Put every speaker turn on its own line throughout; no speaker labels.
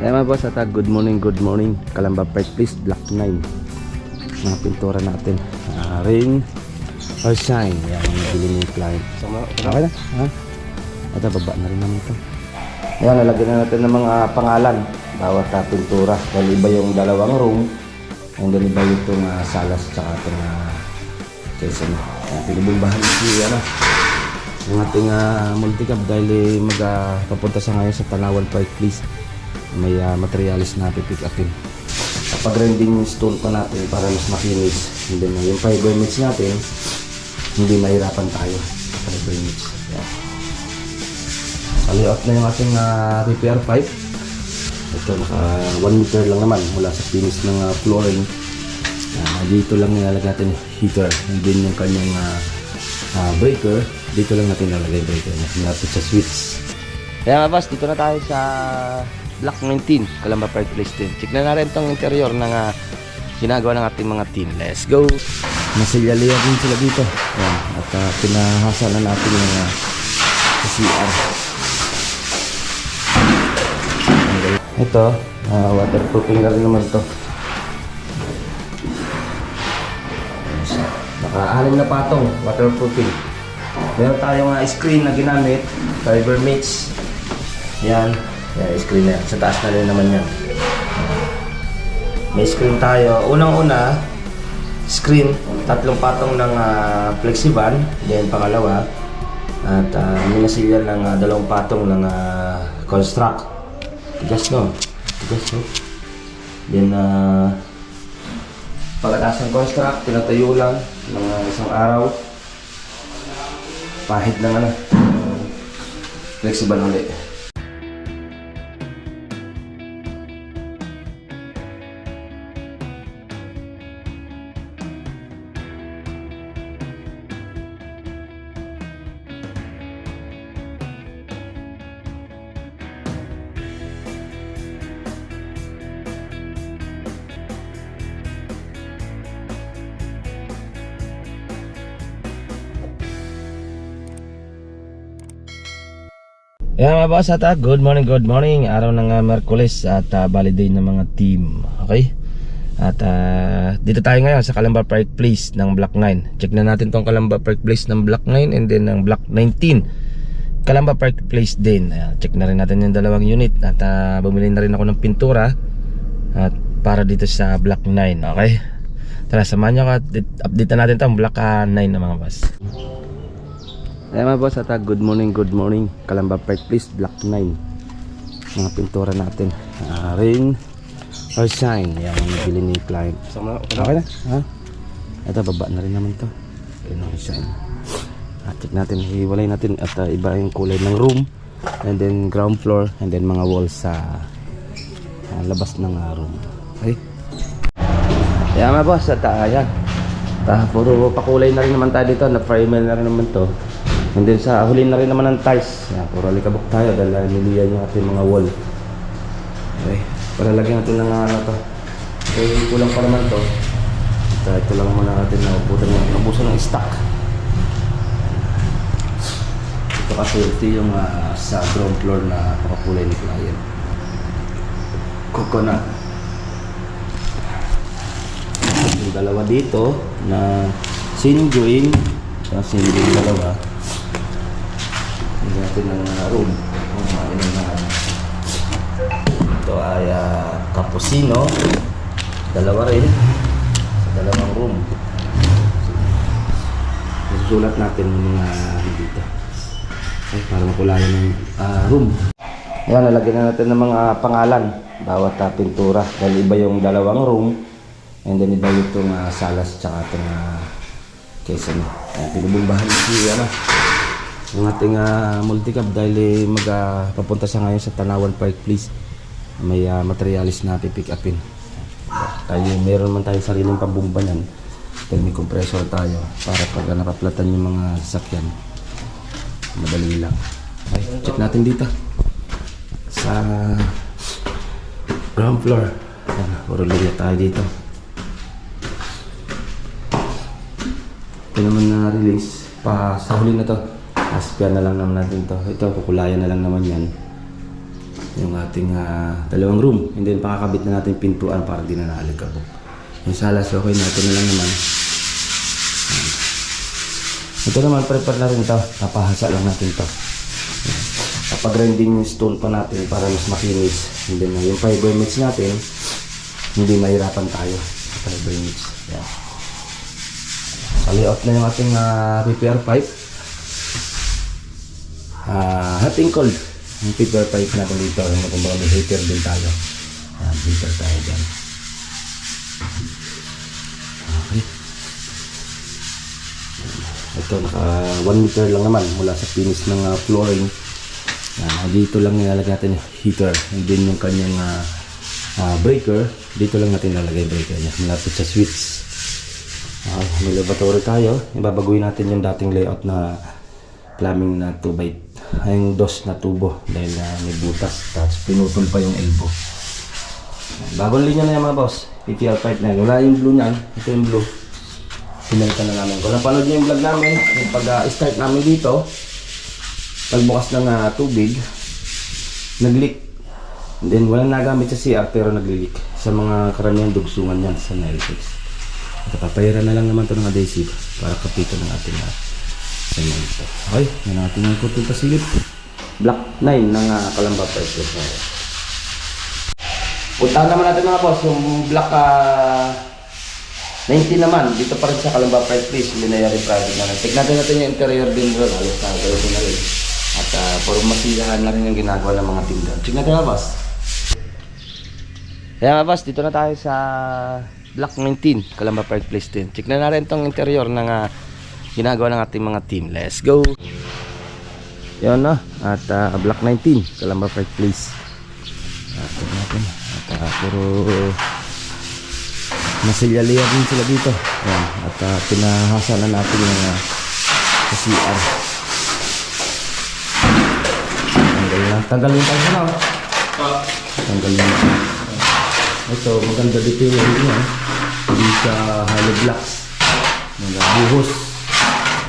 Ayan mga boss, good morning, good morning. Calamba Park Place, Block 9. Mga pintura natin. Rain or shine. Ayan, ang nabili ni client. Okay na? Ha? Ito, baba na rin naman ito. Ayan, nalagyan na natin ng mga pangalan. Bawat pintura. Dahil iba yung dalawang room. And then iba yung itong salas tsaka itong kitchen. Ayan, pinubumbahan yung ating multicab dahil magpapunta sa ngayon sa Tanawan Park Place. May materialis na pipick upin. Kapag rending install pa natin para mas makinis, and then yung fiber mix natin, hindi mahirapan tayo sa fiber mix. Layout na yung ating repair pipe. Ito naka 1 meter lang naman mula sa finish ng flooring. Dito lang nilalagay natin yung heater, and then yung kanyang breaker, dito lang natin nilalagay breaker malapit sa switch. Kaya mga boss, dito na tayo sa Block 19, Calamba Park Place din. Check na rin itong interior ng ginagawa ng ating mga team. Let's go! Nasilyaliya din sila dito. Yan. At pinahasa na natin yung CR. Ito, waterproofing na rin naman ito. Naka-6 na patong, waterproofing. Meron tayong screen na ginamit, fiber mix. Yan. Yan, screen na yan. Sa taas na rin naman yan. May screen tayo. Unang-una, screen, 3 patong ng flexiban. Then pangalawa, at minasilyan ng 2 patong ng construct. Tigas no? Tigas no? Then, pagkatapos ng construct, pinatayo lang ng isang araw. Pahit ng flexiban ulit. Ayan mga boss, at good morning. Araw ng Merkules at holiday ng mga team. Okay? At dito tayo ngayon sa Calamba Park Place ng Block 9. Check na natin tong Calamba Park Place ng Block 9 and then ng Block 19 Calamba Park Place din. Check na rin natin yung 2 unit. At bumili na rin ako ng pintura at para dito sa Block 9. Okay? Tara, samahan nyo ako at update na natin itong Block 9 na mga boss. Ayan mga boss, at good morning, Calamba Park Place, Block 9. Mga pintura natin. Rain or shine. Yan ang nabili ni client. Okay na? Ha? Ito, baba na rin naman ito. Rain or shine. Check natin, hiwalay natin at iba yung kulay ng room. And then ground floor. And then mga walls sa labas ng room. Okay? Ayan mga boss, at ayan. Puro pakulay na rin naman tayo dito. Na-primer na rin naman to. And then sa huli na rin naman ng tiles. Yan, puro alikabok tayo dahil niliyan yung ating mga wall. Okay, palalagyan natin ng to. Okay, kulang pa naman to. At ito lang muna natin na nabusan ng stock. Ito kasi ito yung sa ground floor na pakakulay ni client. Coconut. Yung 2 dito na sinjoin. Sinjoin 2. Natin ng room. Ito ay cappuccino. 2 rin sa 2 room. Susulat natin yung dito. Okay, para makulayan ng room. Ayan, nalagyan na natin ng mga pangalan bawat pintura dahil iba yung 2 room and then iba yung salas tsaka itong kitchen. Pinubumbahan yung ating multicab dahil magpapunta sa ngayon sa Tanawan Park Place. May materialis na pipick upin. Meron man tayong sariling pambumba yan. Dahil may compressor tayo para pag nakaplatan yung mga sasakyan, madali lang. Okay, check natin dito sa ground floor. Puro linya tayo dito. Ito naman na release pa sa huli na to. Aspyan na lang naman natin to. Ito, kukulayan na lang naman yan. yung ating dalawang room. And then pakakabit na natin pintuan para di na naalikabok. Yung salas, okay na. Ito na lang naman. Ito naman, prepare na rin ito. Napahasa lang natin ito. Kapag-grinding yung stone pa natin para mas makinis. And then yung fiber mix natin, hindi mahirapan tayo sa fiber mix. Yan. Layout na yung ating PPR pipe. Hot and cold. Yung PPR pipe natin dito. Kung baka may heater din tayo. Yan, heater tayo dyan. Okay. Ito, naka 1 meter lang naman mula sa finish ng flooring. Yan, dito lang nilalagay natin yung heater. And then yung kanyang breaker. Dito lang natin nilalagay yung breaker niya. Malapit sa switch. May lavatory tayo. Ibabaguhin natin yung dating layout na plumbing na 2x yung dos na tubo dahil may butas, tapos pinutol pa yung elbow. Bagong linya na yan mga boss. PPR pipe na yan. Wala yung blue niyan. Ito yung blue. Pinalitan na namin. Kung napanood nyo yung vlog namin, yung pag-start namin dito, pagbukas ng tubig, nag-leak. Then walang nagamit sa CR pero nag-leak. Sa mga karamihan dugsungan yan sa Nailfix. Papayaran na lang naman ito ng adhesive para kapitan ng ating cemento. Okay, yan natin yung kuting pasilip. Block 9 ng Calamba Pipe. Puntahan naman natin mga boss, yung block 19 naman. Dito pa rin sa Calamba Pipe Place, binayari project natin. Tignan natin yung interior din doon. Alos na gawin na rin. At puro masilahan na rin yung ginagawa ng mga team doon. Tignan natin mga boss. Kaya mga boss, dito na tayo sa Block 19, Calamba Park Place din. Check na rin itong interior ng ginagawa ng ating mga team. Let's go! Yan na. At Block 19, Calamba Park Place. At puro masilyaliya din sila dito. Yan. At pinahasa na natin yung sa CR. Tanggal yung tayo na. Tanggal yung ito, maganda dito yung niya. Hindi siya hollow blocks. Buhos.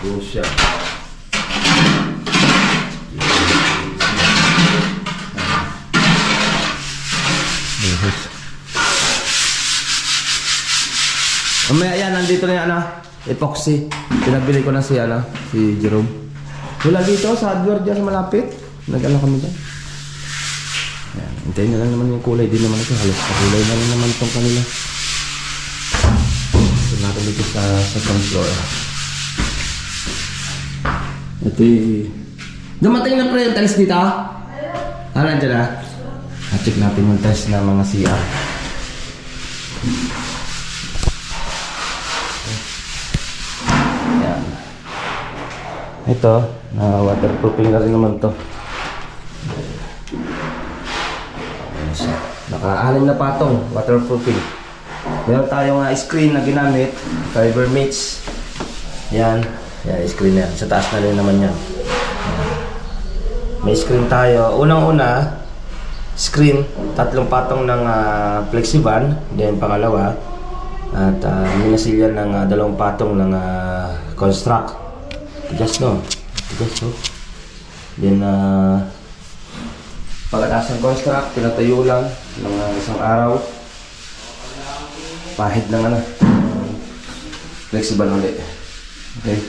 Buhos siya. Buhos. Mamaya yan, nandito na yan epoxy. Pinabili ko na si Jerome. Wala dito sa hardware dyan sa malapit. Nag-ano kami dyan. Ayan, hintayin na lang naman yung kulay. Di naman ito, halos kulay na rin naman itong kanila. Ito natin dito sa second floor. Ito yung dumating na pre yung tiles dito. Nandiyan na. Check natin yung tiles na mga CR. Ayan. Ito, waterproofing na rin naman to. Naka-6 na patong, waterproofing. Meron tayong screen na ginamit, fiber mix. Yan, screen na yan. Sa taas na rin naman yan. May screen tayo. Unang-una, screen, 3 patong ng flexivan. Then pangalawa, at minasilyan ng 2 patong ng construct. Tigas no? Then pagkatapos ng construct, pinatayo lang ng isang araw. Pahid ng flexible ulit. Okay?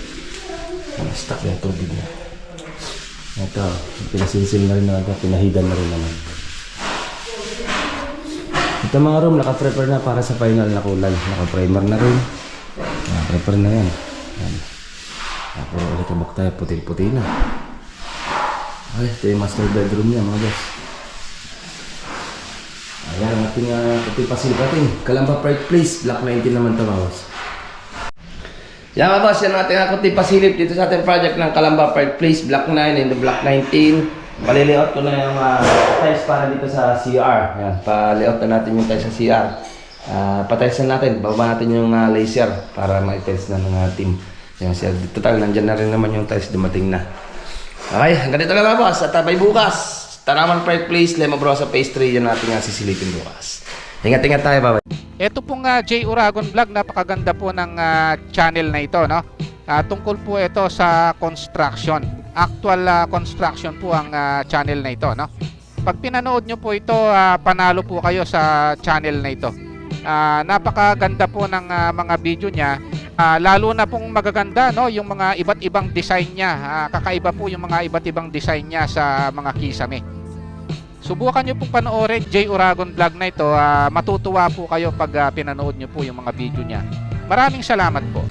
Stuck yung tubig na. Ito, pinasinsil na rin naman ito, pinahidan na rin naman. Ito mga room, naka-prepare na para sa final na kulay. Naka-primer na rin. Naka-prepare na yan. Puro ulit abok tayo, puti-puti na. Ay, ito yung master bedroom niya mga boss. Ayan, ang ating puti pasilip Calamba Park Place, Block 19 naman ito mga boss. Yan mga boss, yan ang ating puti pasilip dito sa ating project ng Calamba Park Place, Block 9 and Block 19. Palilayout ko na yung tiles para dito sa CR. Ayan, palilayout na natin yung tiles sa CR. Patiles na natin, bababa natin yung laser para ma-tiles na ng team. Yan, total, nandyan na rin naman yung tiles, dumating na. Okay, hanggang dito lang mga boss. At by bukas, Tanaman Park Place, Lemabrosa Phase 3, yan natin nga sisilipin bukas. Ingat-ingat tayo, bye-bye.
Ito pong J. Uragon Vlog, napakaganda po ng channel na ito, no? Tungkol po ito sa construction. Actual construction po ang channel na ito, no? Pag pinanood nyo po ito, panalo po kayo sa channel na ito. Napakaganda po ng mga video niya. Lalo na pong magaganda, no, yung mga iba't ibang design niya. Kakaiba po yung mga iba't ibang design niya sa mga kisame. Subukan nyo pong panoorin J. Uragon Vlog na ito. Matutuwa po kayo pag pinanood nyo po yung mga video niya. Maraming salamat po.